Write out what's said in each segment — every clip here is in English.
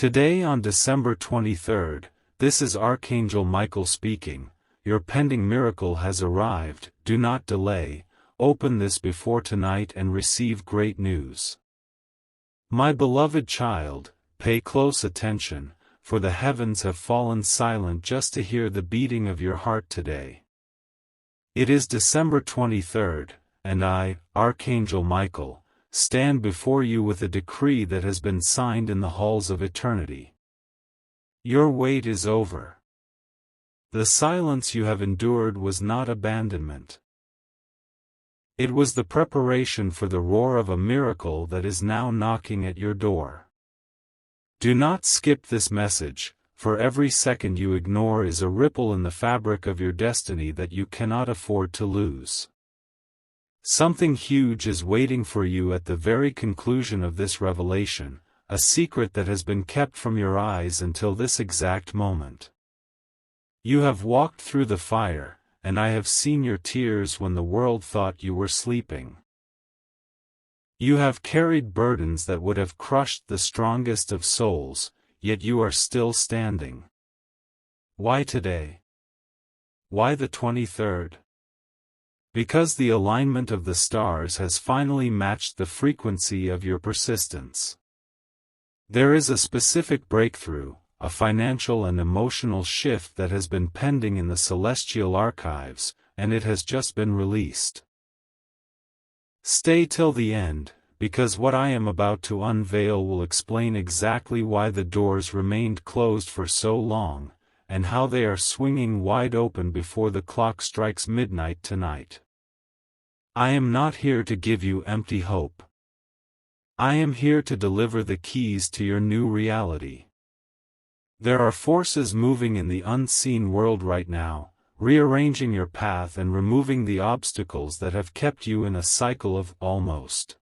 Today on December 23rd, this is Archangel Michael speaking. Your pending miracle has arrived. Do not delay. Open this before tonight and receive great news. My beloved child, pay close attention, for the heavens have fallen silent just to hear the beating of your heart today. It is December 23rd, and I, Archangel Michael, stand before you with a decree that has been signed in the halls of eternity. Your wait is over. The silence you have endured was not abandonment. It was the preparation for the roar of a miracle that is now knocking at your door. Do not skip this message, for every second you ignore is a ripple in the fabric of your destiny that you cannot afford to lose. Something huge is waiting for you at the very conclusion of this revelation, a secret that has been kept from your eyes until this exact moment. You have walked through the fire, and I have seen your tears when the world thought you were sleeping. You have carried burdens that would have crushed the strongest of souls, yet you are still standing. Why today? Why the 23rd? Because the alignment of the stars has finally matched the frequency of your persistence. There is a specific breakthrough, a financial and emotional shift that has been pending in the celestial archives, and it has just been released. Stay till the end, because what I am about to unveil will explain exactly why the doors remained closed for so long, and how they are swinging wide open before the clock strikes midnight tonight. I am not here to give you empty hope. I am here to deliver the keys to your new reality. There are forces moving in the unseen world right now, rearranging your path and removing the obstacles that have kept you in a cycle of almost.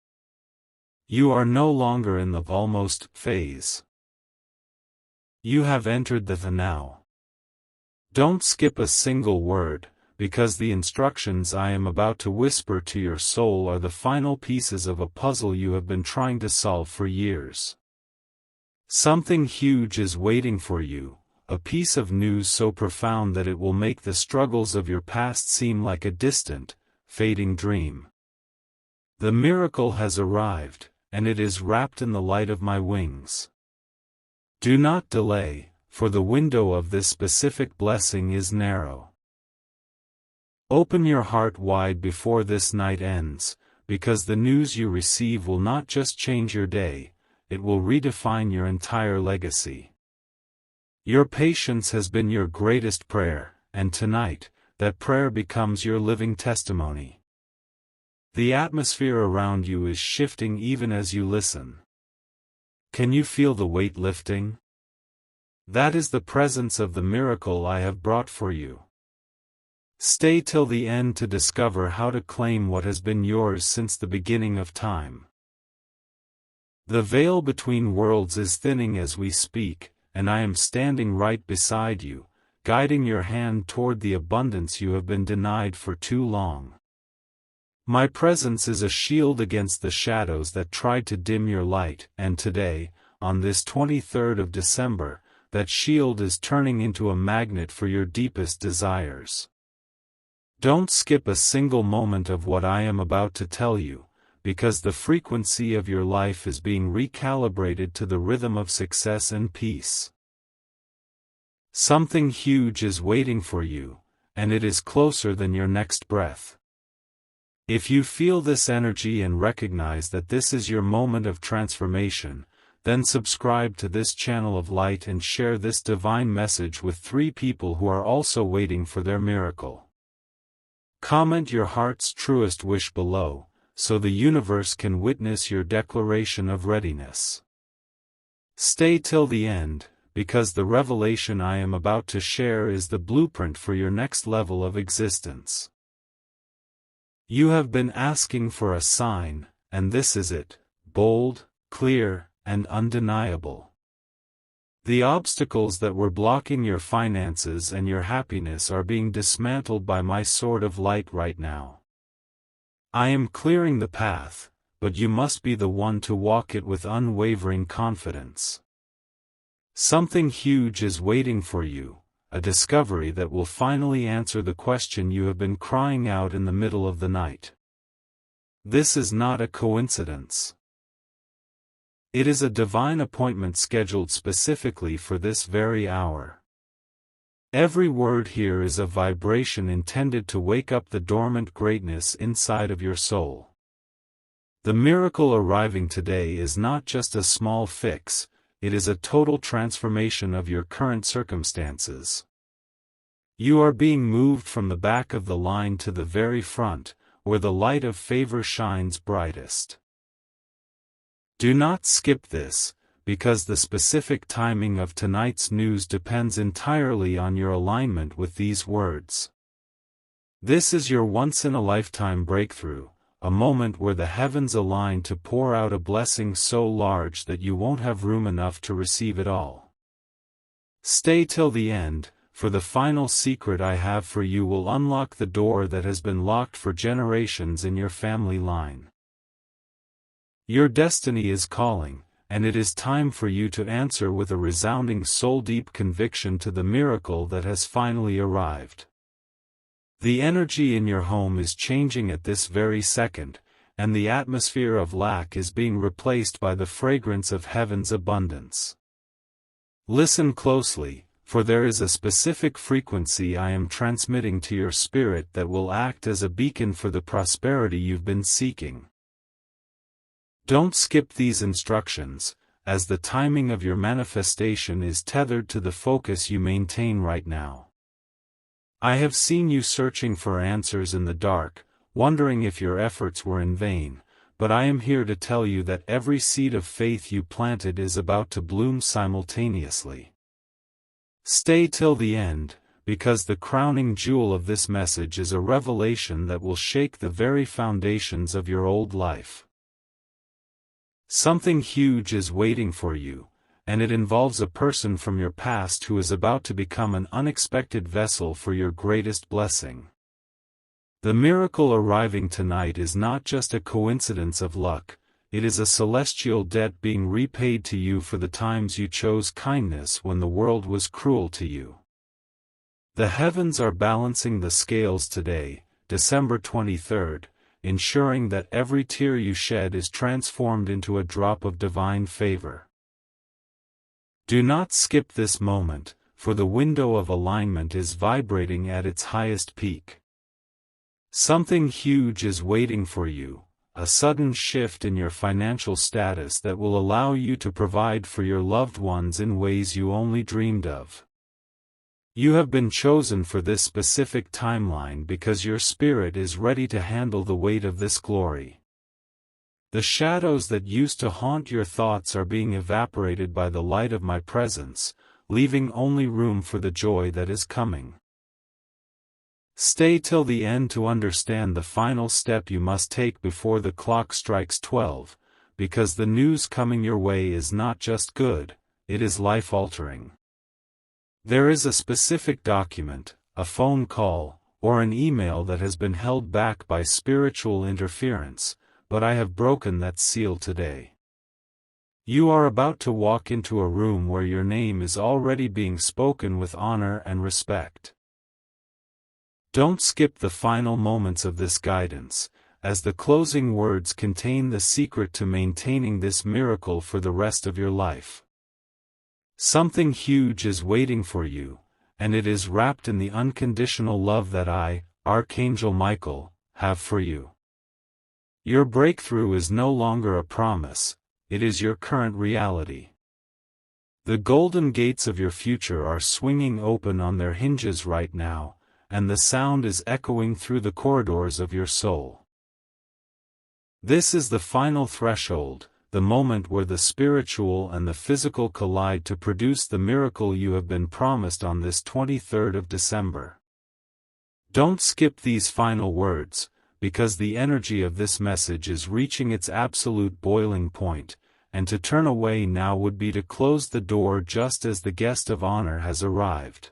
You are no longer in the almost phase. You have entered the now. Don't skip a single word, because the instructions I am about to whisper to your soul are the final pieces of a puzzle you have been trying to solve for years. Something huge is waiting for you, a piece of news so profound that it will make the struggles of your past seem like a distant, fading dream. The miracle has arrived, and it is wrapped in the light of my wings. Do not delay, for the window of this specific blessing is narrow. Open your heart wide before this night ends, because the news you receive will not just change your day, it will redefine your entire legacy. Your patience has been your greatest prayer, and tonight, that prayer becomes your living testimony. The atmosphere around you is shifting even as you listen. Can you feel the weight lifting? That is the presence of the miracle I have brought for you. Stay till the end to discover how to claim what has been yours since the beginning of time. The veil between worlds is thinning as we speak, and I am standing right beside you, guiding your hand toward the abundance you have been denied for too long. My presence is a shield against the shadows that tried to dim your light, and today, on this 23rd of December, that shield is turning into a magnet for your deepest desires. Don't skip a single moment of what I am about to tell you, because the frequency of your life is being recalibrated to the rhythm of success and peace. Something huge is waiting for you, and it is closer than your next breath. If you feel this energy and recognize that this is your moment of transformation, then subscribe to this channel of light and share this divine message with 3 people who are also waiting for their miracle. Comment your heart's truest wish below, so the universe can witness your declaration of readiness. Stay till the end, because the revelation I am about to share is the blueprint for your next level of existence. You have been asking for a sign, and this is it, bold, clear, and undeniable. The obstacles that were blocking your finances and your happiness are being dismantled by my sword of light right now. I am clearing the path, but you must be the one to walk it with unwavering confidence. Something huge is waiting for you, a discovery that will finally answer the question you have been crying out in the middle of the night. This is not a coincidence. It is a divine appointment scheduled specifically for this very hour. Every word here is a vibration intended to wake up the dormant greatness inside of your soul. The miracle arriving today is not just a small fix, it is a total transformation of your current circumstances. You are being moved from the back of the line to the very front, where the light of favor shines brightest. Do not skip this, because the specific timing of tonight's news depends entirely on your alignment with these words. This is your once-in-a-lifetime breakthrough, a moment where the heavens align to pour out a blessing so large that you won't have room enough to receive it all. Stay till the end, for the final secret I have for you will unlock the door that has been locked for generations in your family line. Your destiny is calling, and it is time for you to answer with a resounding soul-deep conviction to the miracle that has finally arrived. The energy in your home is changing at this very second, and the atmosphere of lack is being replaced by the fragrance of heaven's abundance. Listen closely, for there is a specific frequency I am transmitting to your spirit that will act as a beacon for the prosperity you've been seeking. Don't skip these instructions, as the timing of your manifestation is tethered to the focus you maintain right now. I have seen you searching for answers in the dark, wondering if your efforts were in vain, but I am here to tell you that every seed of faith you planted is about to bloom simultaneously. Stay till the end, because the crowning jewel of this message is a revelation that will shake the very foundations of your old life. Something huge is waiting for you, and it involves a person from your past who is about to become an unexpected vessel for your greatest blessing. The miracle arriving tonight is not just a coincidence of luck, it is a celestial debt being repaid to you for the times you chose kindness when the world was cruel to you. The heavens are balancing the scales today, December 23rd, ensuring that every tear you shed is transformed into a drop of divine favor. Do not skip this moment, for the window of alignment is vibrating at its highest peak. Something huge is waiting for you, a sudden shift in your financial status that will allow you to provide for your loved ones in ways you only dreamed of. You have been chosen for this specific timeline because your spirit is ready to handle the weight of this glory. The shadows that used to haunt your thoughts are being evaporated by the light of my presence, leaving only room for the joy that is coming. Stay till the end to understand the final step you must take before the clock strikes 12, because the news coming your way is not just good, it is life-altering. There is a specific document, a phone call, or an email that has been held back by spiritual interference, but I have broken that seal today. You are about to walk into a room where your name is already being spoken with honor and respect. Don't skip the final moments of this guidance, as the closing words contain the secret to maintaining this miracle for the rest of your life. Something huge is waiting for you, and it is wrapped in the unconditional love that I, Archangel Michael, have for you. Your breakthrough is no longer a promise, it is your current reality. The golden gates of your future are swinging open on their hinges right now, and the sound is echoing through the corridors of your soul. This is the final threshold, the moment where the spiritual and the physical collide to produce the miracle you have been promised on this 23rd of December. Don't skip these final words, because the energy of this message is reaching its absolute boiling point, and to turn away now would be to close the door just as the guest of honor has arrived.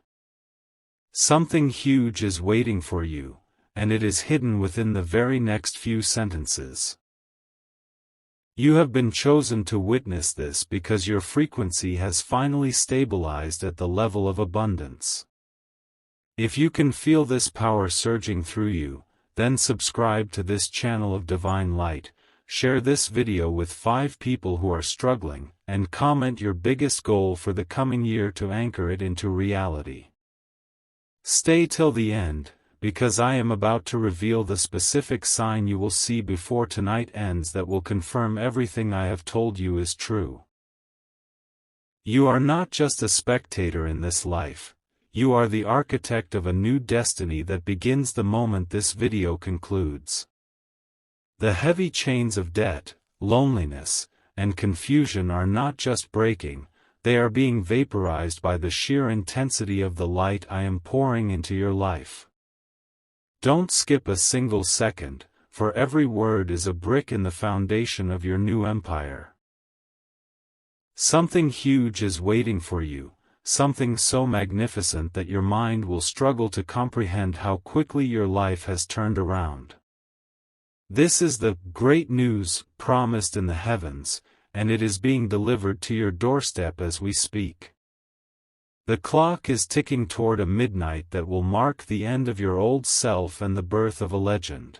Something huge is waiting for you, and it is hidden within the very next few sentences. You have been chosen to witness this because your frequency has finally stabilized at the level of abundance. If you can feel this power surging through you, then subscribe to this channel of divine light, share this video with 5 people who are struggling, and comment your biggest goal for the coming year to anchor it into reality. Stay till the end, because I am about to reveal the specific sign you will see before tonight ends that will confirm everything I have told you is true. You are not just a spectator in this life, you are the architect of a new destiny that begins the moment this video concludes. The heavy chains of debt, loneliness, and confusion are not just breaking, they are being vaporized by the sheer intensity of the light I am pouring into your life. Don't skip a single second, for every word is a brick in the foundation of your new empire. Something huge is waiting for you, something so magnificent that your mind will struggle to comprehend how quickly your life has turned around. This is the great news promised in the heavens, and it is being delivered to your doorstep as we speak. The clock is ticking toward a midnight that will mark the end of your old self and the birth of a legend.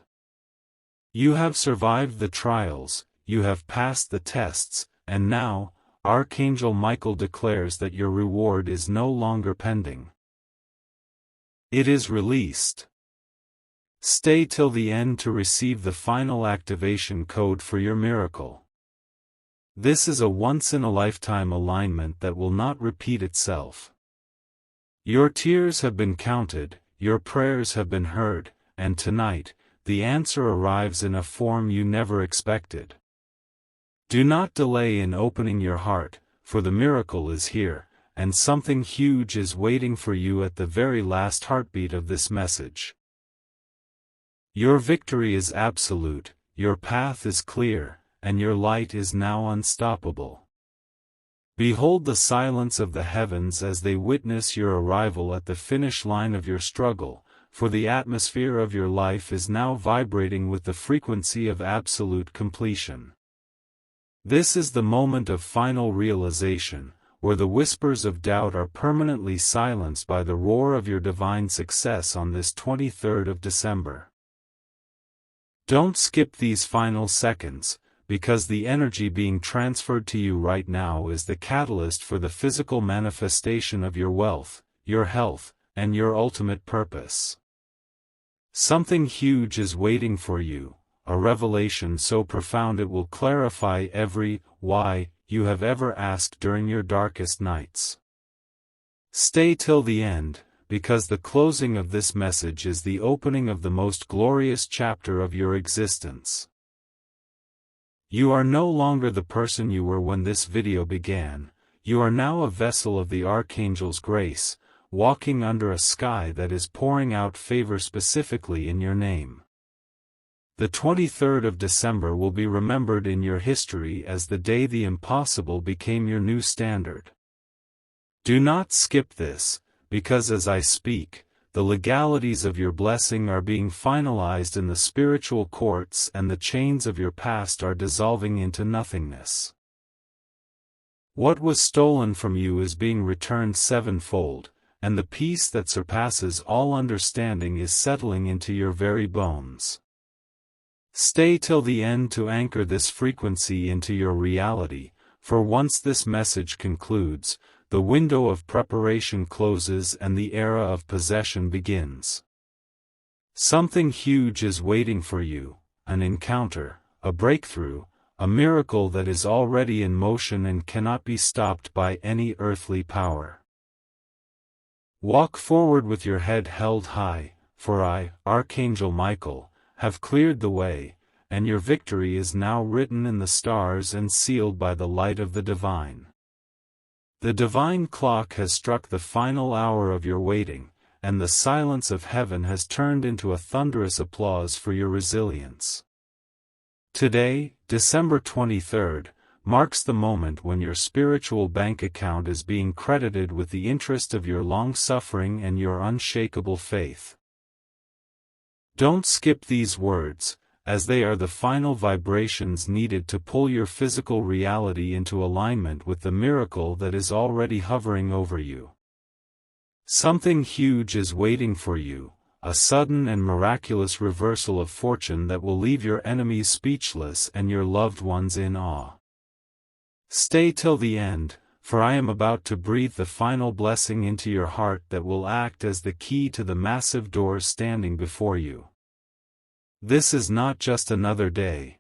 You have survived the trials, you have passed the tests, and now, Archangel Michael declares that your reward is no longer pending. It is released. Stay till the end to receive the final activation code for your miracle. This is a once-in-a-lifetime alignment that will not repeat itself. Your tears have been counted, your prayers have been heard, and tonight, the answer arrives in a form you never expected. Do not delay in opening your heart, for the miracle is here, and something huge is waiting for you at the very last heartbeat of this message. Your victory is absolute, your path is clear, and your light is now unstoppable. Behold the silence of the heavens as they witness your arrival at the finish line of your struggle, for the atmosphere of your life is now vibrating with the frequency of absolute completion. This is the moment of final realization, where the whispers of doubt are permanently silenced by the roar of your divine success on this 23rd of December. Don't skip these final seconds, because the energy being transferred to you right now is the catalyst for the physical manifestation of your wealth, your health, and your ultimate purpose. Something huge is waiting for you, a revelation so profound it will clarify every why you have ever asked during your darkest nights. Stay till the end, because the closing of this message is the opening of the most glorious chapter of your existence. You are no longer the person you were when this video began, you are now a vessel of the Archangel's grace, walking under a sky that is pouring out favor specifically in your name. The 23rd of December will be remembered in your history as the day the impossible became your new standard. Do not skip this, because as I speak, the legalities of your blessing are being finalized in the spiritual courts and the chains of your past are dissolving into nothingness. What was stolen from you is being returned sevenfold, and the peace that surpasses all understanding is settling into your very bones. Stay till the end to anchor this frequency into your reality, for once this message concludes, the window of preparation closes and the era of possession begins. Something huge is waiting for you, an encounter, a breakthrough, a miracle that is already in motion and cannot be stopped by any earthly power. Walk forward with your head held high, for I, Archangel Michael, have cleared the way, and your victory is now written in the stars and sealed by the light of the divine. The divine clock has struck the final hour of your waiting, and the silence of heaven has turned into a thunderous applause for your resilience. Today, December 23rd, marks the moment when your spiritual bank account is being credited with the interest of your long-suffering and your unshakable faith. Don't skip these words, as they are the final vibrations needed to pull your physical reality into alignment with the miracle that is already hovering over you. Something huge is waiting for you, a sudden and miraculous reversal of fortune that will leave your enemies speechless and your loved ones in awe. Stay till the end, for I am about to breathe the final blessing into your heart that will act as the key to the massive doors standing before you. This is not just another day.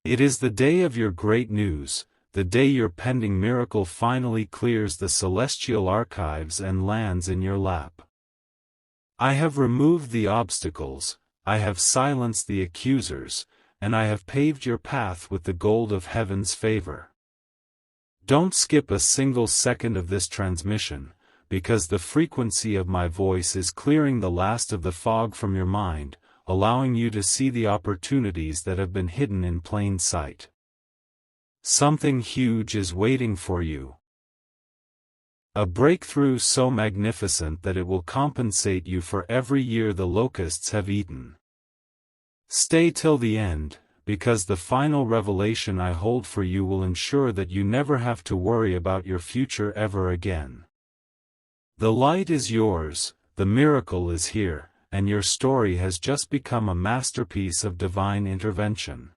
It is the day of your great news, the day your pending miracle finally clears the celestial archives and lands in your lap. I have removed the obstacles, I have silenced the accusers, and I have paved your path with the gold of heaven's favor. Don't skip a single second of this transmission, because the frequency of my voice is clearing the last of the fog from your mind, allowing you to see the opportunities that have been hidden in plain sight. Something huge is waiting for you. A breakthrough so magnificent that it will compensate you for every year the locusts have eaten. Stay till the end, because the final revelation I hold for you will ensure that you never have to worry about your future ever again. The light is yours, the miracle is here, and your story has just become a masterpiece of divine intervention.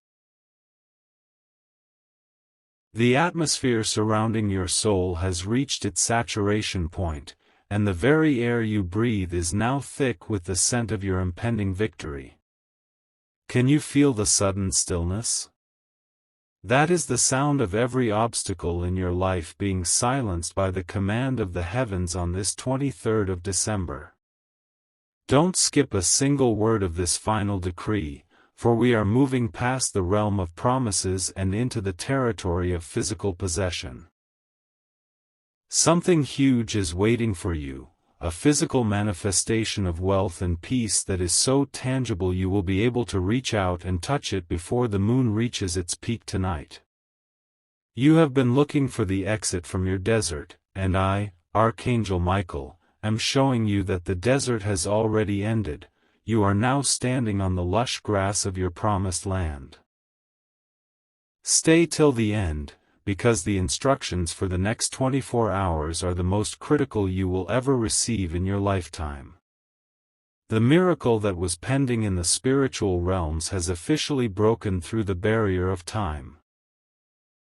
The atmosphere surrounding your soul has reached its saturation point, and the very air you breathe is now thick with the scent of your impending victory. Can you feel the sudden stillness? That is the sound of every obstacle in your life being silenced by the command of the heavens on this 23rd of December. Don't skip a single word of this final decree, for we are moving past the realm of promises and into the territory of physical possession. Something huge is waiting for you, a physical manifestation of wealth and peace that is so tangible you will be able to reach out and touch it before the moon reaches its peak tonight. You have been looking for the exit from your desert, and I, Archangel Michael, am showing you that the desert has already ended. You are now standing on the lush grass of your promised land. Stay till the end, because the instructions for the next 24 hours are the most critical you will ever receive in your lifetime. The miracle that was pending in the spiritual realms has officially broken through the barrier of time.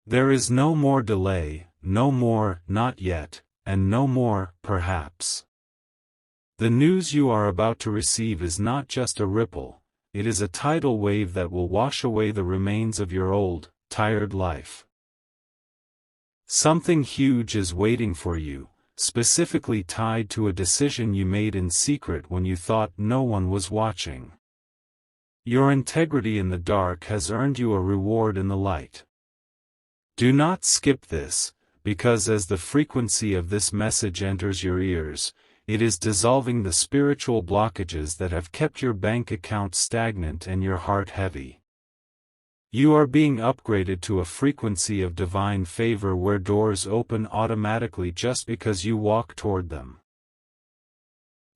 There is no more delay, no more, not yet, and no more, perhaps. The news you are about to receive is not just a ripple, it is a tidal wave that will wash away the remains of your old, tired life. Something huge is waiting for you, specifically tied to a decision you made in secret when you thought no one was watching. Your integrity in the dark has earned you a reward in the light. Do not skip this, because as the frequency of this message enters your ears, it is dissolving the spiritual blockages that have kept your bank account stagnant and your heart heavy. You are being upgraded to a frequency of divine favor where doors open automatically just because you walk toward them.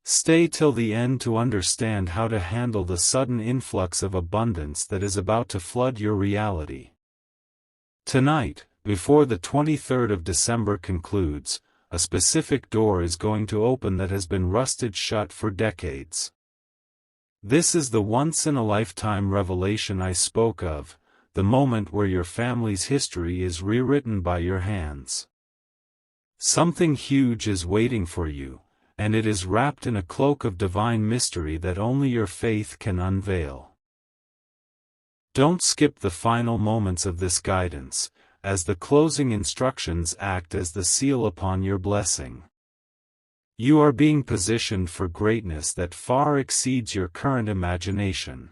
Stay till the end to understand how to handle the sudden influx of abundance that is about to flood your reality. Tonight, before the 23rd of December concludes, a specific door is going to open that has been rusted shut for decades. This is the once-in-a-lifetime revelation I spoke of, the moment where your family's history is rewritten by your hands. Something huge is waiting for you, and it is wrapped in a cloak of divine mystery that only your faith can unveil. Don't skip the final moments of this guidance, as the closing instructions act as the seal upon your blessing. You are being positioned for greatness that far exceeds your current imagination.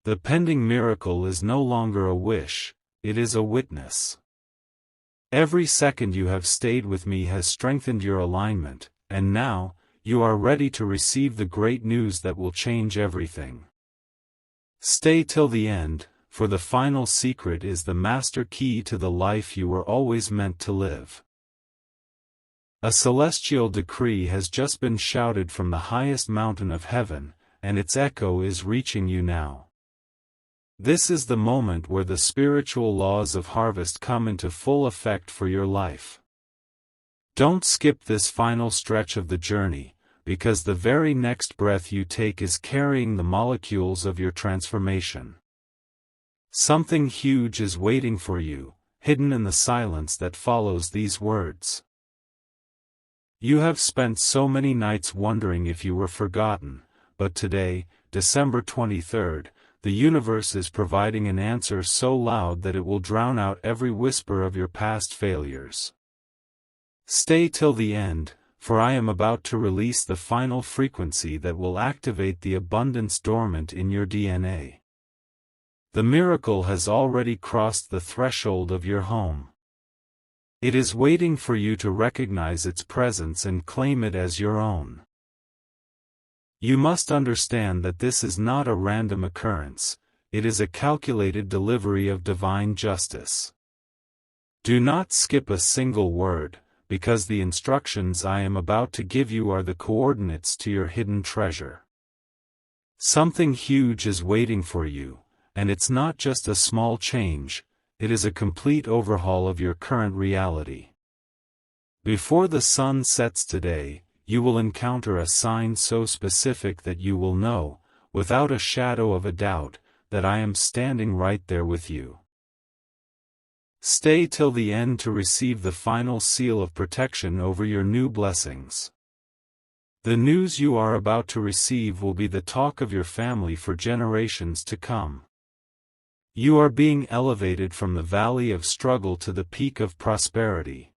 The pending miracle is no longer a wish, it is a witness. Every second you have stayed with me has strengthened your alignment, and now, you are ready to receive the great news that will change everything. Stay till the end, for the final secret is the master key to the life you were always meant to live. A celestial decree has just been shouted from the highest mountain of heaven, and its echo is reaching you now. This is the moment where the spiritual laws of harvest come into full effect for your life. Don't skip this final stretch of the journey, because the very next breath you take is carrying the molecules of your transformation. Something huge is waiting for you, hidden in the silence that follows these words. You have spent so many nights wondering if you were forgotten, but today, December 23rd, the universe is providing an answer so loud that it will drown out every whisper of your past failures. Stay till the end, for I am about to release the final frequency that will activate the abundance dormant in your DNA. The miracle has already crossed the threshold of your home. It is waiting for you to recognize its presence and claim it as your own. You must understand that this is not a random occurrence, it is a calculated delivery of divine justice. Do not skip a single word, because the instructions I am about to give you are the coordinates to your hidden treasure. Something huge is waiting for you, and it's not just a small change, it is a complete overhaul of your current reality. Before the sun sets today, you will encounter a sign so specific that you will know, without a shadow of a doubt, that I am standing right there with you. Stay till the end to receive the final seal of protection over your new blessings. The news you are about to receive will be the talk of your family for generations to come. You are being elevated from the valley of struggle to the peak of prosperity.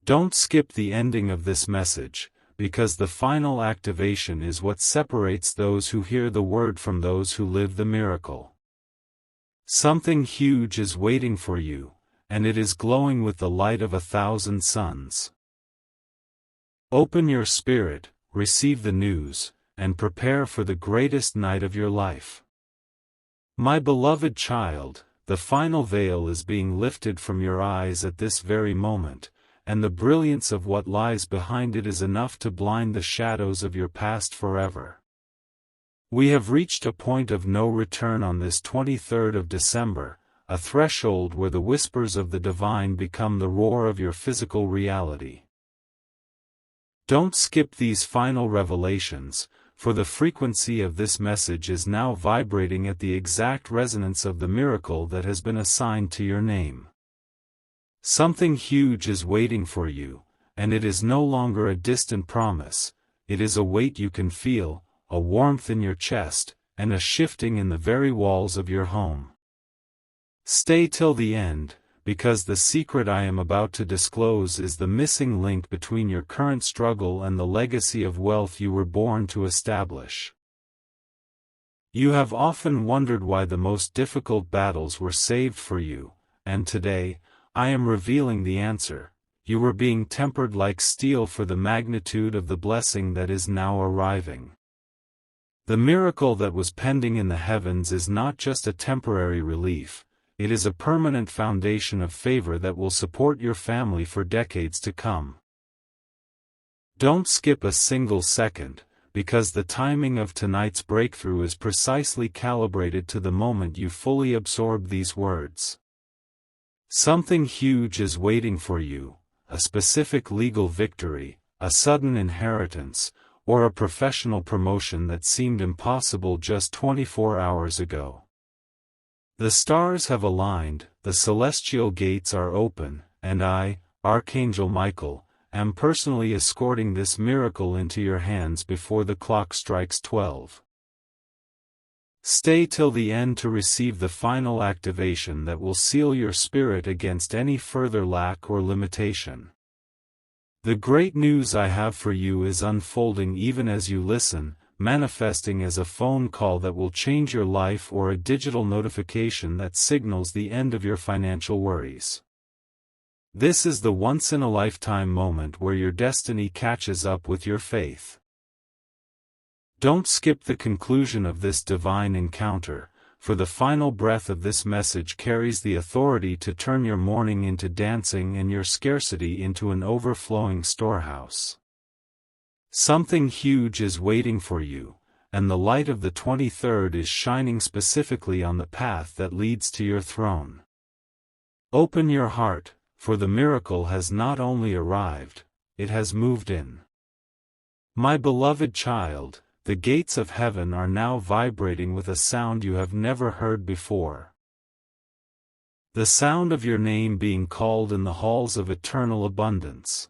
Don't skip the ending of this message, because the final activation is what separates those who hear the word from those who live the miracle. Something huge is waiting for you, and it is glowing with the light of 1,000 suns. Open your spirit, receive the news, and prepare for the greatest night of your life. My beloved child, the final veil is being lifted from your eyes at this very moment, and the brilliance of what lies behind it is enough to blind the shadows of your past forever. We have reached a point of no return on this 23rd of December, a threshold where the whispers of the divine become the roar of your physical reality. Don't skip these final revelations, for the frequency of this message is now vibrating at the exact resonance of the miracle that has been assigned to your name. Something huge is waiting for you, and it is no longer a distant promise, it is a weight you can feel, a warmth in your chest, and a shifting in the very walls of your home. Stay till the end, because the secret I am about to disclose is the missing link between your current struggle and the legacy of wealth you were born to establish. You have often wondered why the most difficult battles were saved for you, and today, I am revealing the answer. You were being tempered like steel for the magnitude of the blessing that is now arriving. The miracle that was pending in the heavens is not just a temporary relief, it is a permanent foundation of favor that will support your family for decades to come. Don't skip a single second, because the timing of tonight's breakthrough is precisely calibrated to the moment you fully absorb these words. Something huge is waiting for you, a specific legal victory, a sudden inheritance, or a professional promotion that seemed impossible just 24 hours ago. The stars have aligned, the celestial gates are open, and I, Archangel Michael, am personally escorting this miracle into your hands before the clock strikes 12. Stay till the end to receive the final activation that will seal your spirit against any further lack or limitation. The great news I have for you is unfolding even as you listen, manifesting as a phone call that will change your life or a digital notification that signals the end of your financial worries. This is the once-in-a-lifetime moment where your destiny catches up with your faith. Don't skip the conclusion of this divine encounter, for the final breath of this message carries the authority to turn your mourning into dancing and your scarcity into an overflowing storehouse. Something huge is waiting for you, and the light of the 23rd is shining specifically on the path that leads to your throne. Open your heart, for the miracle has not only arrived, it has moved in. My beloved child, the gates of heaven are now vibrating with a sound you have never heard before. The sound of your name being called in the halls of eternal abundance.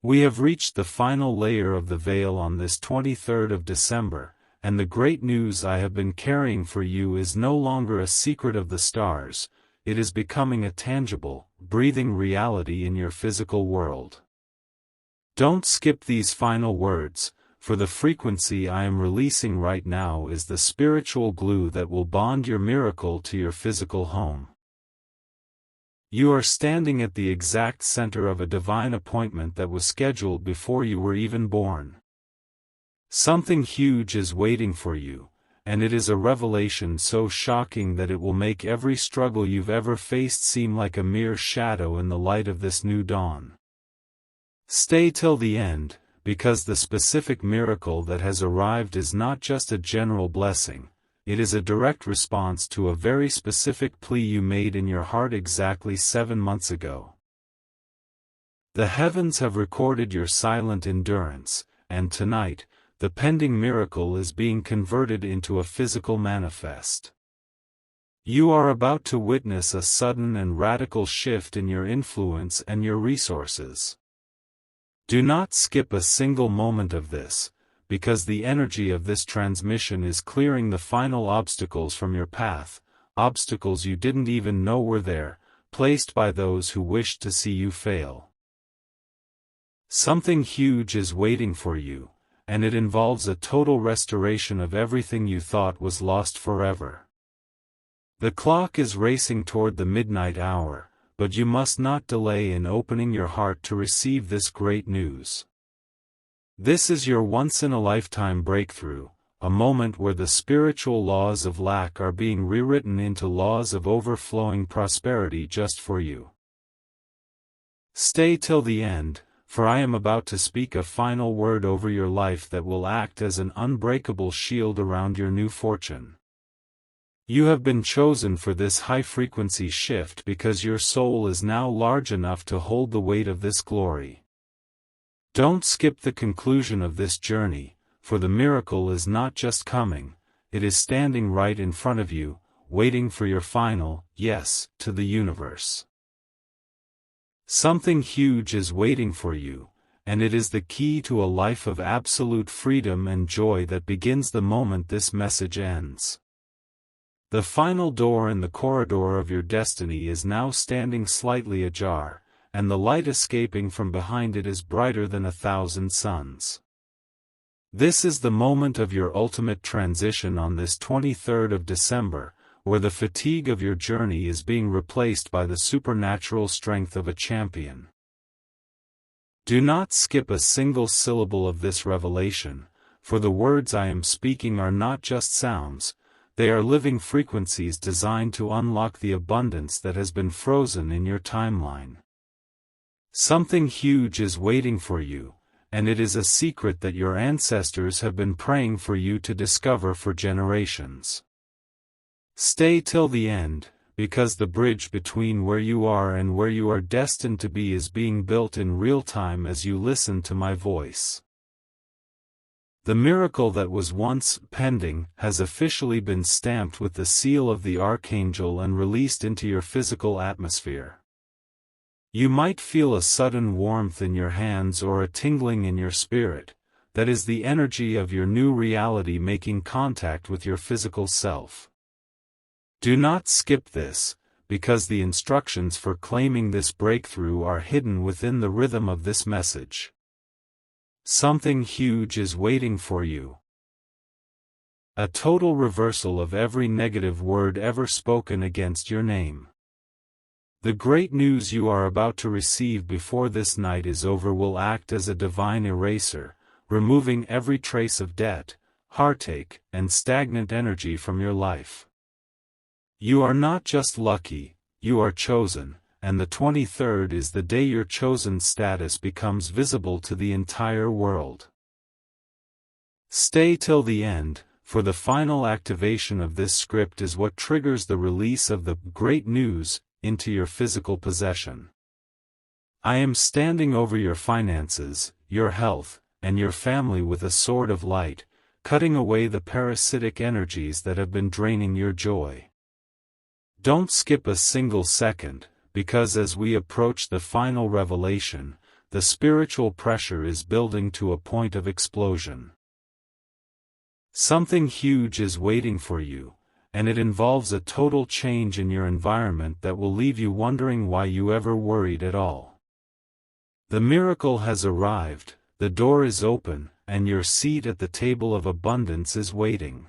We have reached the final layer of the veil on this 23rd of December, and the great news I have been carrying for you is no longer a secret of the stars, it is becoming a tangible, breathing reality in your physical world. Don't skip these final words, for the frequency I am releasing right now is the spiritual glue that will bond your miracle to your physical home. You are standing at the exact center of a divine appointment that was scheduled before you were even born. Something huge is waiting for you, and it is a revelation so shocking that it will make every struggle you've ever faced seem like a mere shadow in the light of this new dawn. Stay till the end, because the specific miracle that has arrived is not just a general blessing. It is a direct response to a very specific plea you made in your heart exactly 7 months ago. The heavens have recorded your silent endurance, and tonight, the pending miracle is being converted into a physical manifest. You are about to witness a sudden and radical shift in your influence and your resources. Do not skip a single moment of this, because the energy of this transmission is clearing the final obstacles from your path, obstacles you didn't even know were there, placed by those who wished to see you fail. Something huge is waiting for you, and it involves a total restoration of everything you thought was lost forever. The clock is racing toward the midnight hour, but you must not delay in opening your heart to receive this great news. This is your once-in-a-lifetime breakthrough, a moment where the spiritual laws of lack are being rewritten into laws of overflowing prosperity just for you. Stay till the end, for I am about to speak a final word over your life that will act as an unbreakable shield around your new fortune. You have been chosen for this high-frequency shift because your soul is now large enough to hold the weight of this glory. Don't skip the conclusion of this journey, for the miracle is not just coming, it is standing right in front of you, waiting for your final yes to the universe. Something huge is waiting for you, and it is the key to a life of absolute freedom and joy that begins the moment this message ends. The final door in the corridor of your destiny is now standing slightly ajar, and the light escaping from behind it is brighter than 1,000 suns. This is the moment of your ultimate transition on this 23rd of December, where the fatigue of your journey is being replaced by the supernatural strength of a champion. Do not skip a single syllable of this revelation, for the words I am speaking are not just sounds, they are living frequencies designed to unlock the abundance that has been frozen in your timeline. Something huge is waiting for you, and it is a secret that your ancestors have been praying for you to discover for generations. Stay till the end, because the bridge between where you are and where you are destined to be is being built in real time as you listen to my voice. The miracle that was once pending has officially been stamped with the seal of the Archangel and released into your physical atmosphere. You might feel a sudden warmth in your hands or a tingling in your spirit, that is the energy of your new reality making contact with your physical self. Do not skip this, because the instructions for claiming this breakthrough are hidden within the rhythm of this message. Something huge is waiting for you. A total reversal of every negative word ever spoken against your name. The great news you are about to receive before this night is over will act as a divine eraser, removing every trace of debt, heartache, and stagnant energy from your life. You are not just lucky, you are chosen, and the 23rd is the day your chosen status becomes visible to the entire world. Stay till the end, for the final activation of this script is what triggers the release of the great news into your physical possession. I am standing over your finances, your health, and your family with a sword of light, cutting away the parasitic energies that have been draining your joy. Don't skip a single second, because as we approach the final revelation, the spiritual pressure is building to a point of explosion. Something huge is waiting for you, and it involves a total change in your environment that will leave you wondering why you ever worried at all. The miracle has arrived, the door is open, and your seat at the table of abundance is waiting.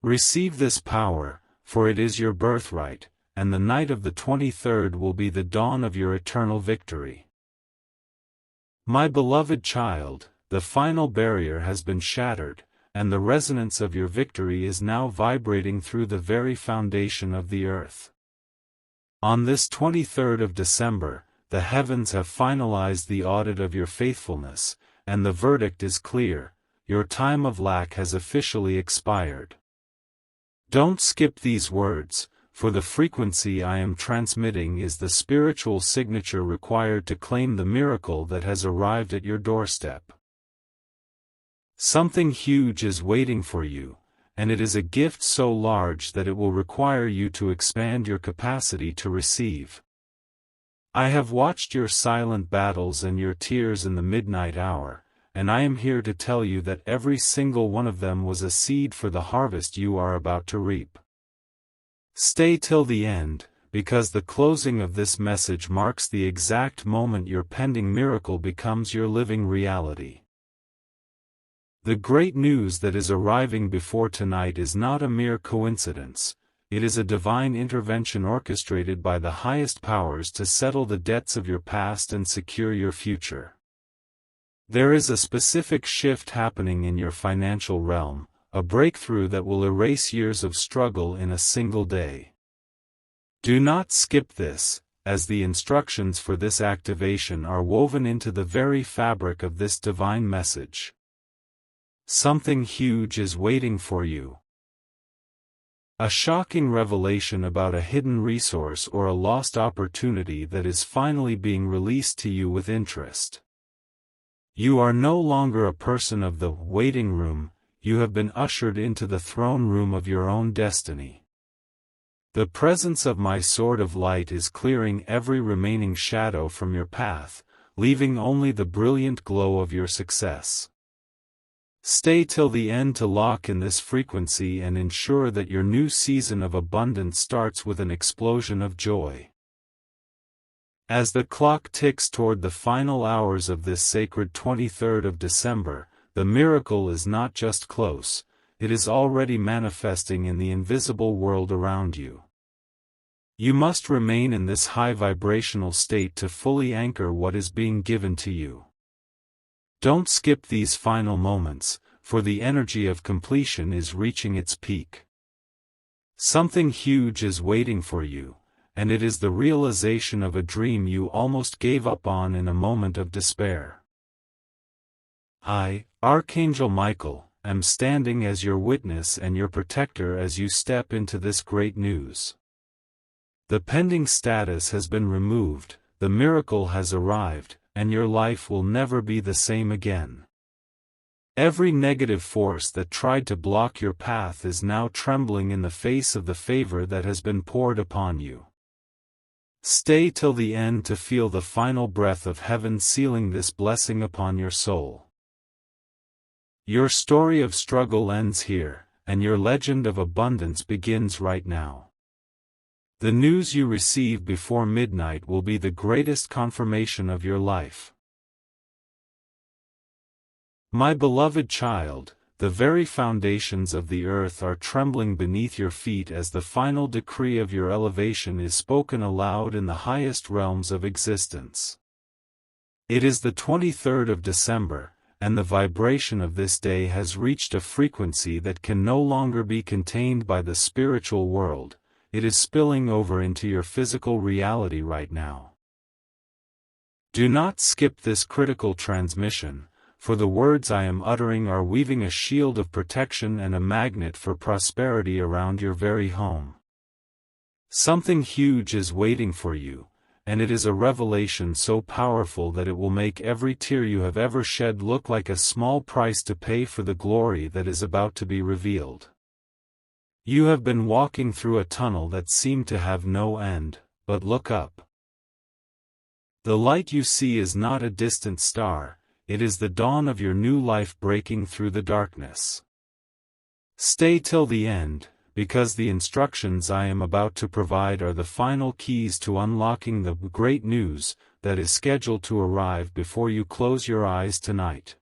Receive this power, for it is your birthright, and the night of the 23rd will be the dawn of your eternal victory. My beloved child, the final barrier has been shattered, and the resonance of your victory is now vibrating through the very foundation of the earth. On this 23rd of December, the heavens have finalized the audit of your faithfulness, and the verdict is clear: your time of lack has officially expired. Don't skip these words, for the frequency I am transmitting is the spiritual signature required to claim the miracle that has arrived at your doorstep. Something huge is waiting for you, and it is a gift so large that it will require you to expand your capacity to receive. I have watched your silent battles and your tears in the midnight hour, and I am here to tell you that every single one of them was a seed for the harvest you are about to reap. Stay till the end, because the closing of this message marks the exact moment your pending miracle becomes your living reality. The great news that is arriving before tonight is not a mere coincidence. It is a divine intervention orchestrated by the highest powers to settle the debts of your past and secure your future. There is a specific shift happening in your financial realm, a breakthrough that will erase years of struggle in a single day. Do not skip this, as the instructions for this activation are woven into the very fabric of this divine message. Something huge is waiting for you. A shocking revelation about a hidden resource or a lost opportunity that is finally being released to you with interest. You are no longer a person of the waiting room, you have been ushered into the throne room of your own destiny. The presence of my sword of light is clearing every remaining shadow from your path, leaving only the brilliant glow of your success. Stay till the end to lock in this frequency and ensure that your new season of abundance starts with an explosion of joy. As the clock ticks toward the final hours of this sacred 23rd of December, the miracle is not just close, it is already manifesting in the invisible world around you. You must remain in this high vibrational state to fully anchor what is being given to you. Don't skip these final moments, for the energy of completion is reaching its peak. Something huge is waiting for you, and it is the realization of a dream you almost gave up on in a moment of despair. I, Archangel Michael, am standing as your witness and your protector as you step into this great news. The pending status has been removed, the miracle has arrived, and your life will never be the same again. Every negative force that tried to block your path is now trembling in the face of the favor that has been poured upon you. Stay till the end to feel the final breath of heaven sealing this blessing upon your soul. Your story of struggle ends here, and your legend of abundance begins right now. The news you receive before midnight will be the greatest confirmation of your life. My beloved child, the very foundations of the earth are trembling beneath your feet as the final decree of your elevation is spoken aloud in the highest realms of existence. It is the 23rd of December, and the vibration of this day has reached a frequency that can no longer be contained by the spiritual world. It is spilling over into your physical reality right now. Do not skip this critical transmission, for the words I am uttering are weaving a shield of protection and a magnet for prosperity around your very home. Something huge is waiting for you, and it is a revelation so powerful that it will make every tear you have ever shed look like a small price to pay for the glory that is about to be revealed. You have been walking through a tunnel that seemed to have no end, but look up. The light you see is not a distant star, it is the dawn of your new life breaking through the darkness. Stay till the end, because the instructions I am about to provide are the final keys to unlocking the great news that is scheduled to arrive before you close your eyes tonight.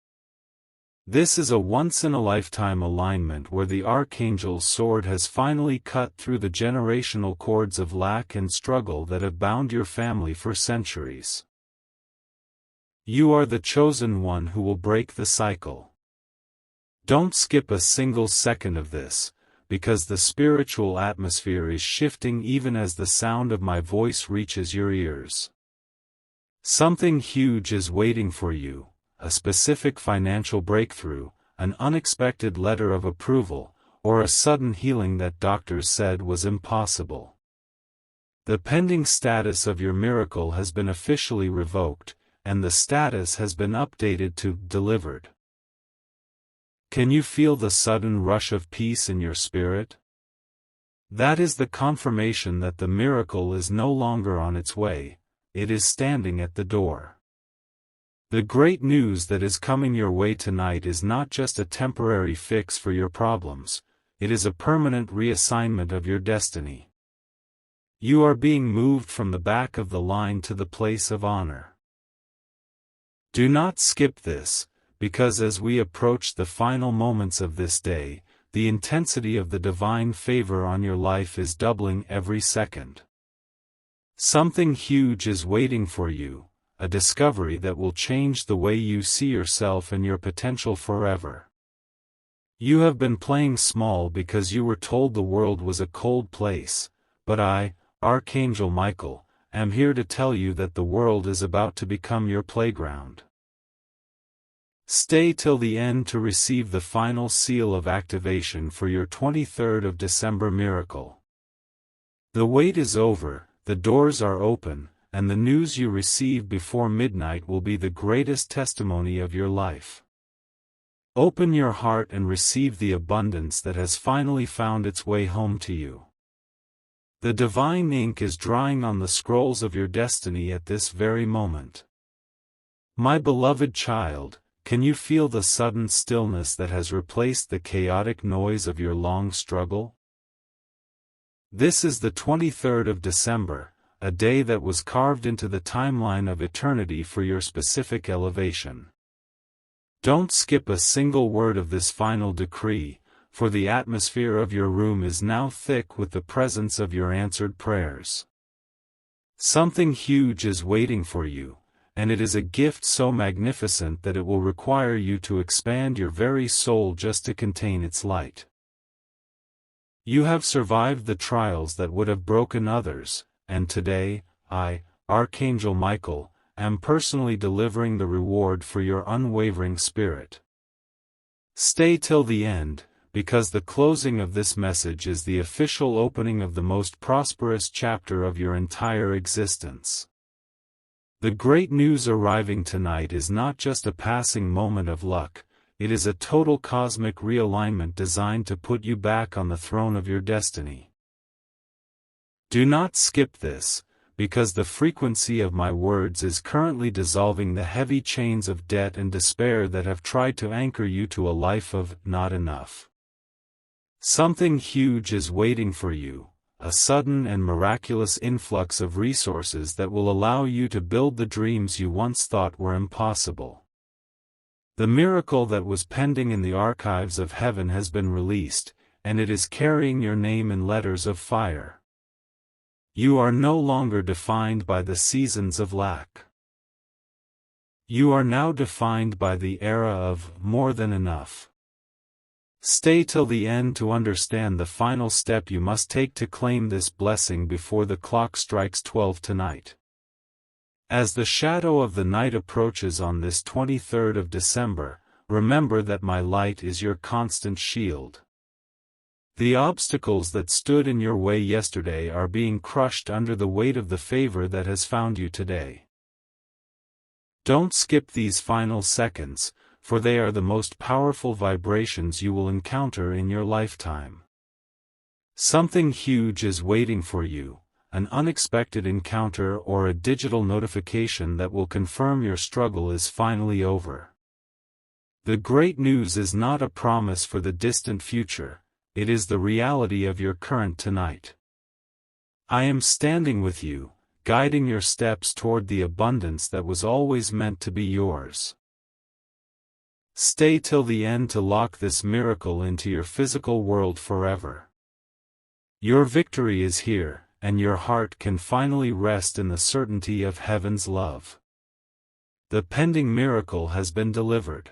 This is a once-in-a-lifetime alignment where the Archangel's sword has finally cut through the generational cords of lack and struggle that have bound your family for centuries. You are the chosen one who will break the cycle. Don't skip a single second of this, because the spiritual atmosphere is shifting even as the sound of my voice reaches your ears. Something huge is waiting for you, a specific financial breakthrough, an unexpected letter of approval, or a sudden healing that doctors said was impossible. The pending status of your miracle has been officially revoked, and the status has been updated to delivered. Can you feel the sudden rush of peace in your spirit? That is the confirmation that the miracle is no longer on its way, it is standing at the door. The great news that is coming your way tonight is not just a temporary fix for your problems, it is a permanent reassignment of your destiny. You are being moved from the back of the line to the place of honor. Do not skip this, because as we approach the final moments of this day, the intensity of the divine favor on your life is doubling every second. Something huge is waiting for you, a discovery that will change the way you see yourself and your potential forever. You have been playing small because you were told the world was a cold place, but I, Archangel Michael, am here to tell you that the world is about to become your playground. Stay till the end to receive the final seal of activation for your 23rd of December miracle. The wait is over, the doors are open, and the news you receive before midnight will be the greatest testimony of your life. Open your heart and receive the abundance that has finally found its way home to you. The divine ink is drying on the scrolls of your destiny at this very moment. My beloved child, can you feel the sudden stillness that has replaced the chaotic noise of your long struggle? This is the 23rd of December, a day that was carved into the timeline of eternity for your specific elevation. Don't skip a single word of this final decree, for the atmosphere of your room is now thick with the presence of your answered prayers. Something huge is waiting for you, and it is a gift so magnificent that it will require you to expand your very soul just to contain its light. You have survived the trials that would have broken others, and today, I, Archangel Michael, am personally delivering the reward for your unwavering spirit. Stay till the end, because the closing of this message is the official opening of the most prosperous chapter of your entire existence. The great news arriving tonight is not just a passing moment of luck, it is a total cosmic realignment designed to put you back on the throne of your destiny. Do not skip this, because the frequency of my words is currently dissolving the heavy chains of debt and despair that have tried to anchor you to a life of not enough. Something huge is waiting for you, a sudden and miraculous influx of resources that will allow you to build the dreams you once thought were impossible. The miracle that was pending in the archives of heaven has been released, and it is carrying your name in letters of fire. You are no longer defined by the seasons of lack. You are now defined by the era of more than enough. Stay till the end to understand the final step you must take to claim this blessing before the clock strikes 12 tonight. As the shadow of the night approaches on this 23rd of December, remember that my light is your constant shield. The obstacles that stood in your way yesterday are being crushed under the weight of the favor that has found you today. Don't skip these final seconds, for they are the most powerful vibrations you will encounter in your lifetime. Something huge is waiting for you, an unexpected encounter or a digital notification that will confirm your struggle is finally over. The great news is not a promise for the distant future, it is the reality of your current tonight. I am standing with you, guiding your steps toward the abundance that was always meant to be yours. Stay till the end to lock this miracle into your physical world forever. Your victory is here, and your heart can finally rest in the certainty of heaven's love. The pending miracle has been delivered.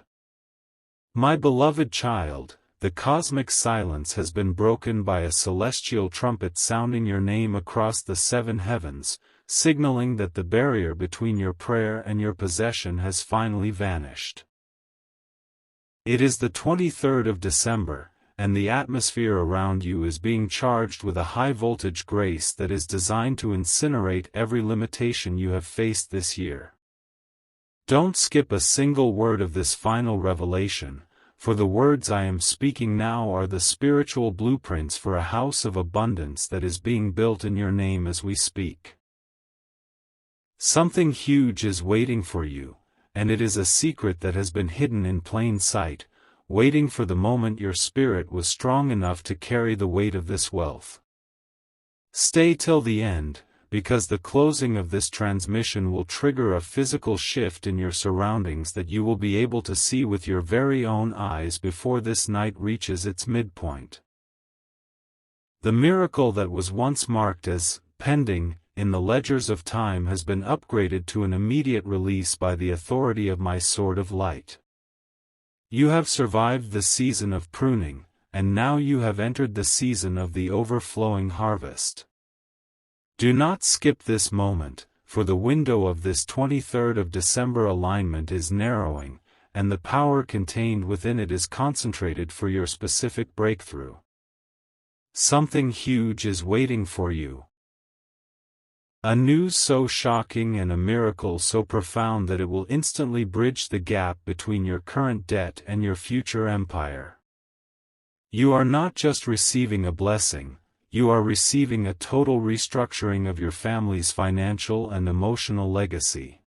My beloved child, the cosmic silence has been broken by a celestial trumpet sounding your name across the seven heavens, signaling that the barrier between your prayer and your possession has finally vanished. It is the 23rd of December, and the atmosphere around you is being charged with a high-voltage grace that is designed to incinerate every limitation you have faced this year. Don't skip a single word of this final revelation, for the words I am speaking now are the spiritual blueprints for a house of abundance that is being built in your name as we speak. Something huge is waiting for you, and it is a secret that has been hidden in plain sight, waiting for the moment your spirit was strong enough to carry the weight of this wealth. Stay till the end, because the closing of this transmission will trigger a physical shift in your surroundings that you will be able to see with your very own eyes before this night reaches its midpoint. The miracle that was once marked as pending in the ledgers of time has been upgraded to an immediate release by the authority of my sword of light. You have survived the season of pruning, and now you have entered the season of the overflowing harvest. Do not skip this moment, for the window of this 23rd of December alignment is narrowing, and the power contained within it is concentrated for your specific breakthrough. Something huge is waiting for you. A news so shocking and a miracle so profound that it will instantly bridge the gap between your current debt and your future empire. You are not just receiving a blessing, you are receiving a total restructuring of your family's financial and emotional legacy.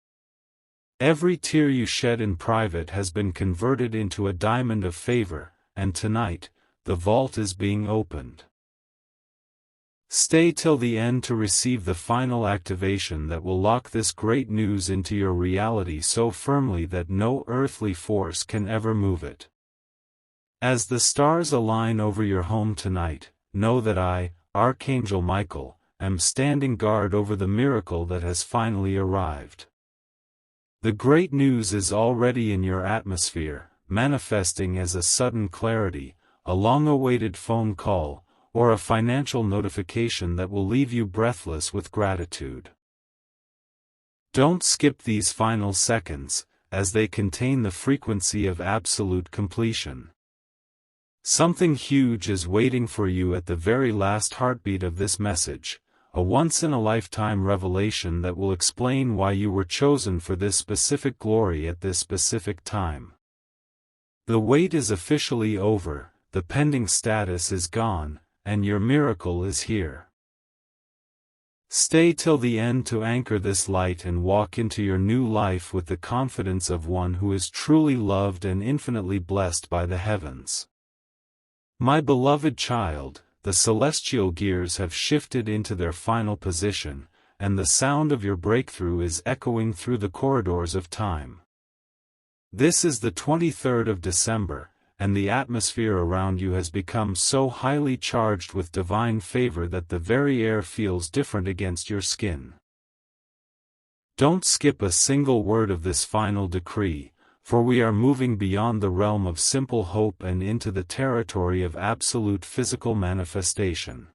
Every tear you shed in private has been converted into a diamond of favor, and tonight, the vault is being opened. Stay till the end to receive the final activation that will lock this great news into your reality so firmly that no earthly force can ever move it. As the stars align over your home tonight, know that I, Archangel Michael, am standing guard over the miracle that has finally arrived. The great news is already in your atmosphere, manifesting as a sudden clarity, a long-awaited phone call, or a financial notification that will leave you breathless with gratitude. Don't skip these final seconds, as they contain the frequency of absolute completion. Something huge is waiting for you at the very last heartbeat of this message, a once-in-a-lifetime revelation that will explain why you were chosen for this specific glory at this specific time. The wait is officially over, the pending status is gone, and your miracle is here. Stay till the end to anchor this light and walk into your new life with the confidence of one who is truly loved and infinitely blessed by the heavens. My beloved child, the celestial gears have shifted into their final position, and the sound of your breakthrough is echoing through the corridors of time. This is the 23rd of December, and the atmosphere around you has become so highly charged with divine favor that the very air feels different against your skin. Don't skip a single word of this final decree, for we are moving beyond the realm of simple hope and into the territory of absolute physical manifestation.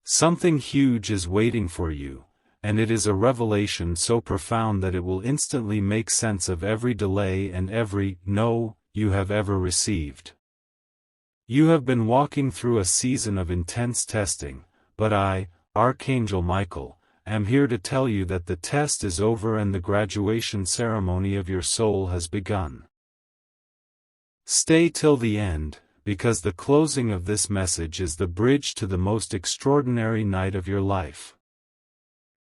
Something huge is waiting for you, and it is a revelation so profound that it will instantly make sense of every delay and every "no" you have ever received. You have been walking through a season of intense testing, but I, Archangel Michael, am here to tell you that the test is over and the graduation ceremony of your soul has begun. Stay till the end, because the closing of this message is the bridge to the most extraordinary night of your life.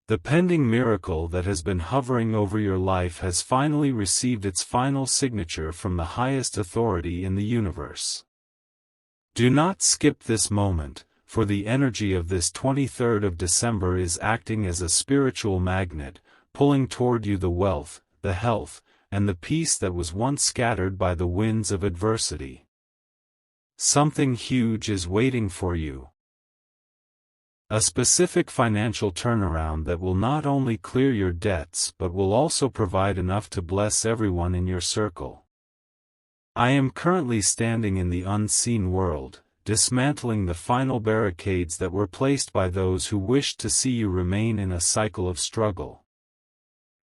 The pending miracle that has been hovering over your life has finally received its final signature from the highest authority in the universe. Do not skip this moment, for the energy of this 23rd of December is acting as a spiritual magnet, pulling toward you the wealth, the health, and the peace that was once scattered by the winds of adversity. Something huge is waiting for you. A specific financial turnaround that will not only clear your debts but will also provide enough to bless everyone in your circle. I am currently standing in the unseen world, dismantling the final barricades that were placed by those who wished to see you remain in a cycle of struggle.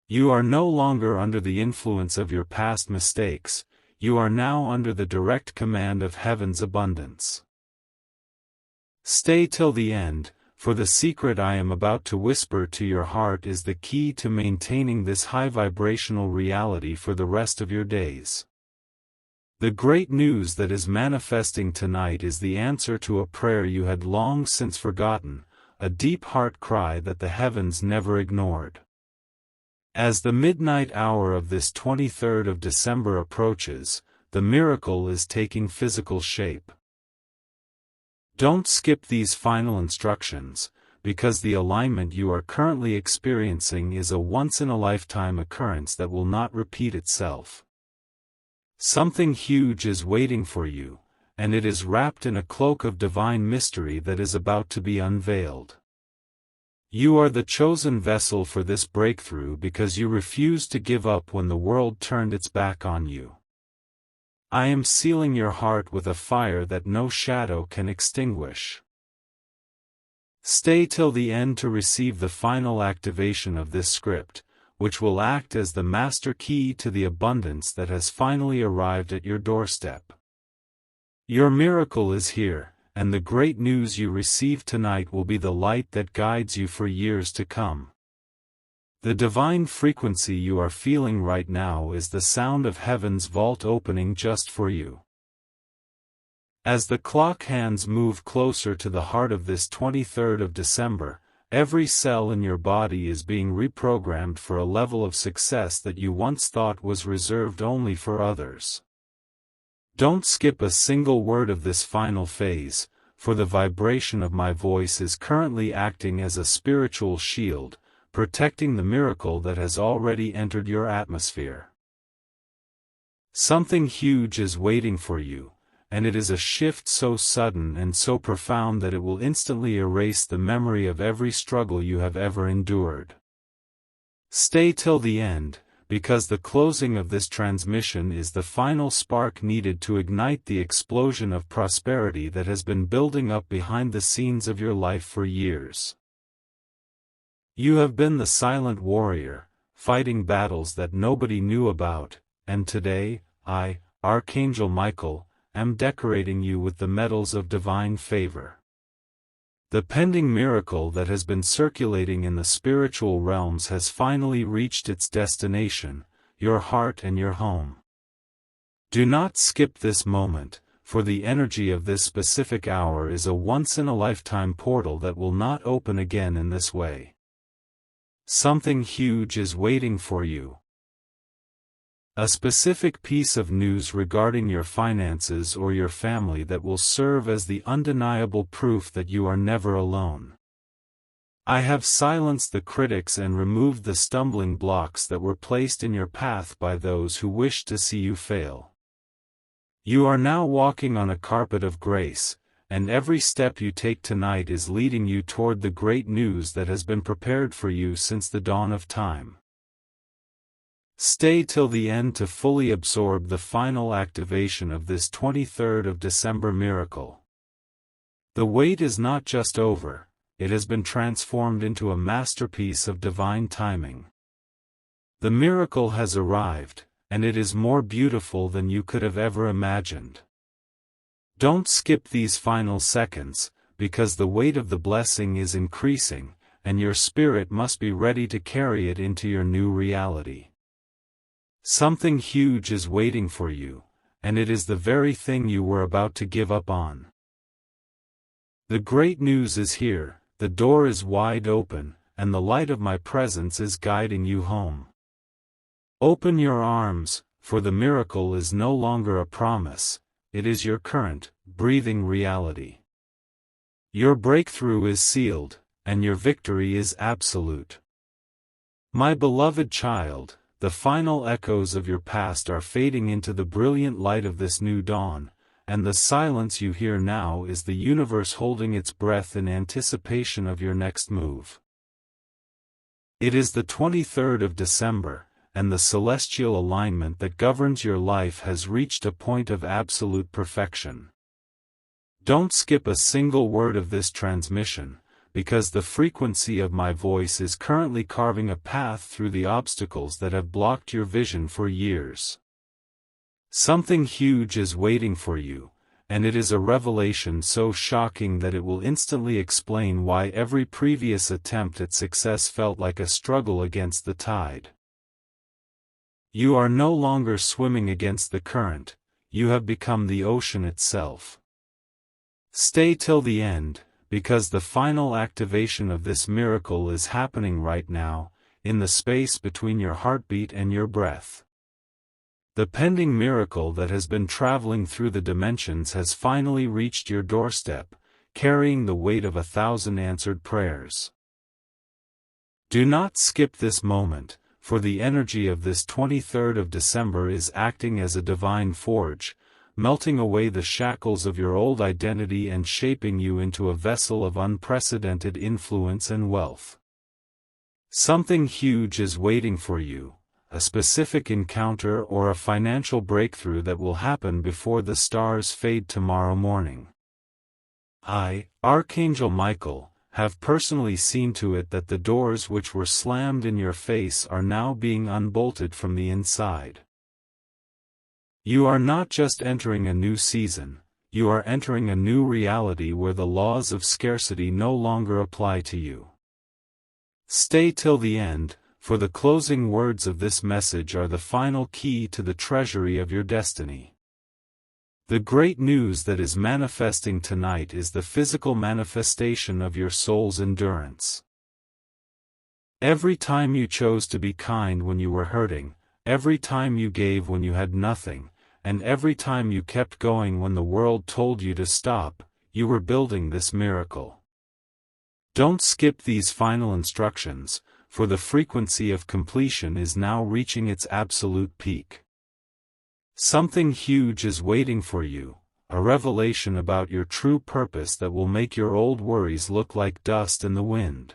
You are no longer under the influence of your past mistakes, you are now under the direct command of heaven's abundance. Stay till the end, for the secret I am about to whisper to your heart is the key to maintaining this high vibrational reality for the rest of your days. The great news that is manifesting tonight is the answer to a prayer you had long since forgotten, a deep heart cry that the heavens never ignored. As the midnight hour of this 23rd of December approaches, the miracle is taking physical shape. Don't skip these final instructions, because the alignment you are currently experiencing is a once-in-a-lifetime occurrence that will not repeat itself. Something huge is waiting for you, and it is wrapped in a cloak of divine mystery that is about to be unveiled. You are the chosen vessel for this breakthrough because you refused to give up when the world turned its back on you. I am sealing your heart with a fire that no shadow can extinguish. Stay till the end to receive the final activation of this script, which will act as the master key to the abundance that has finally arrived at your doorstep. Your miracle is here, and the great news you receive tonight will be the light that guides you for years to come. The divine frequency you are feeling right now is the sound of heaven's vault opening just for you. As the clock hands move closer to the heart of this 23rd of December, every cell in your body is being reprogrammed for a level of success that you once thought was reserved only for others. Don't skip a single word of this final phase, for the vibration of my voice is currently acting as a spiritual shield, protecting the miracle that has already entered your atmosphere. Something huge is waiting for you, and it is a shift so sudden and so profound that it will instantly erase the memory of every struggle you have ever endured. Stay till the end, because the closing of this transmission is the final spark needed to ignite the explosion of prosperity that has been building up behind the scenes of your life for years. You have been the silent warrior, fighting battles that nobody knew about, and today, I, Archangel Michael, am decorating you with the medals of divine favor. The pending miracle that has been circulating in the spiritual realms has finally reached its destination, your heart and your home. Do not skip this moment, for the energy of this specific hour is a once-in-a-lifetime portal that will not open again in this way. Something huge is waiting for you. A specific piece of news regarding your finances or your family that will serve as the undeniable proof that you are never alone. I have silenced the critics and removed the stumbling blocks that were placed in your path by those who wished to see you fail. You are now walking on a carpet of grace, and every step you take tonight is leading you toward the great news that has been prepared for you since the dawn of time. Stay till the end to fully absorb the final activation of this 23rd of December miracle. The wait is not just over, it has been transformed into a masterpiece of divine timing. The miracle has arrived, and it is more beautiful than you could have ever imagined. Don't skip these final seconds, because the weight of the blessing is increasing, and your spirit must be ready to carry it into your new reality. Something huge is waiting for you, and it is the very thing you were about to give up on. The great news is here, the door is wide open, and the light of my presence is guiding you home. Open your arms, for the miracle is no longer a promise, it is your current, breathing reality. Your breakthrough is sealed, and your victory is absolute. My beloved child, the final echoes of your past are fading into the brilliant light of this new dawn, and the silence you hear now is the universe holding its breath in anticipation of your next move. It is the 23rd of December, and the celestial alignment that governs your life has reached a point of absolute perfection. Don't skip a single word of this transmission, because the frequency of my voice is currently carving a path through the obstacles that have blocked your vision for years. Something huge is waiting for you, and it is a revelation so shocking that it will instantly explain why every previous attempt at success felt like a struggle against the tide. You are no longer swimming against the current, you have become the ocean itself. Stay till the end, because the final activation of this miracle is happening right now, in the space between your heartbeat and your breath. The pending miracle that has been traveling through the dimensions has finally reached your doorstep, carrying the weight of 1,000 answered prayers. Do not skip this moment, for the energy of this 23rd of December is acting as a divine forge, melting away the shackles of your old identity and shaping you into a vessel of unprecedented influence and wealth. Something huge is waiting for you, a specific encounter or a financial breakthrough that will happen before the stars fade tomorrow morning. I, Archangel Michael, have personally seen to it that the doors which were slammed in your face are now being unbolted from the inside. You are not just entering a new season, you are entering a new reality where the laws of scarcity no longer apply to you. Stay till the end, for the closing words of this message are the final key to the treasury of your destiny. The great news that is manifesting tonight is the physical manifestation of your soul's endurance. Every time you chose to be kind when you were hurting, every time you gave when you had nothing, and every time you kept going when the world told you to stop, you were building this miracle. Don't skip these final instructions, for the frequency of completion is now reaching its absolute peak. Something huge is waiting for you, a revelation about your true purpose that will make your old worries look like dust in the wind.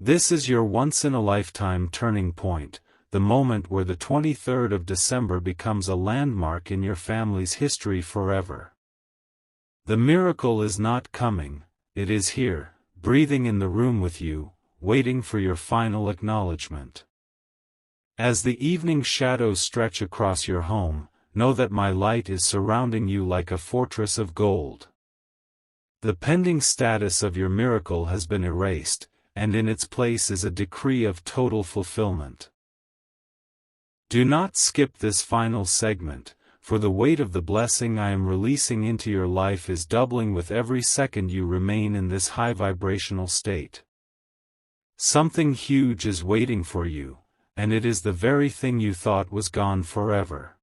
This is your once-in-a-lifetime turning point, the moment where the 23rd of December becomes a landmark in your family's history forever. The miracle is not coming, it is here, breathing in the room with you, waiting for your final acknowledgement. As the evening shadows stretch across your home, know that my light is surrounding you like a fortress of gold. The pending status of your miracle has been erased, and in its place is a decree of total fulfillment. Do not skip this final segment, for the weight of the blessing I am releasing into your life is doubling with every second you remain in this high vibrational state. Something huge is waiting for you, and it is the very thing you thought was gone forever.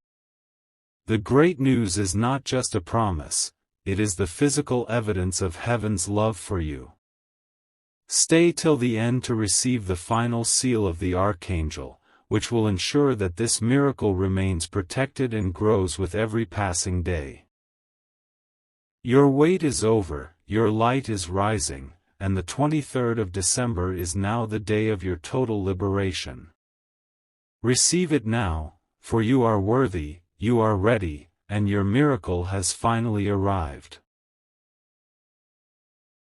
The great news is not just a promise, it is the physical evidence of heaven's love for you. Stay till the end to receive the final seal of the Archangel, which will ensure that this miracle remains protected and grows with every passing day. Your wait is over, your light is rising, and the 23rd of December is now the day of your total liberation. Receive it now, for you are worthy, you are ready, and your miracle has finally arrived.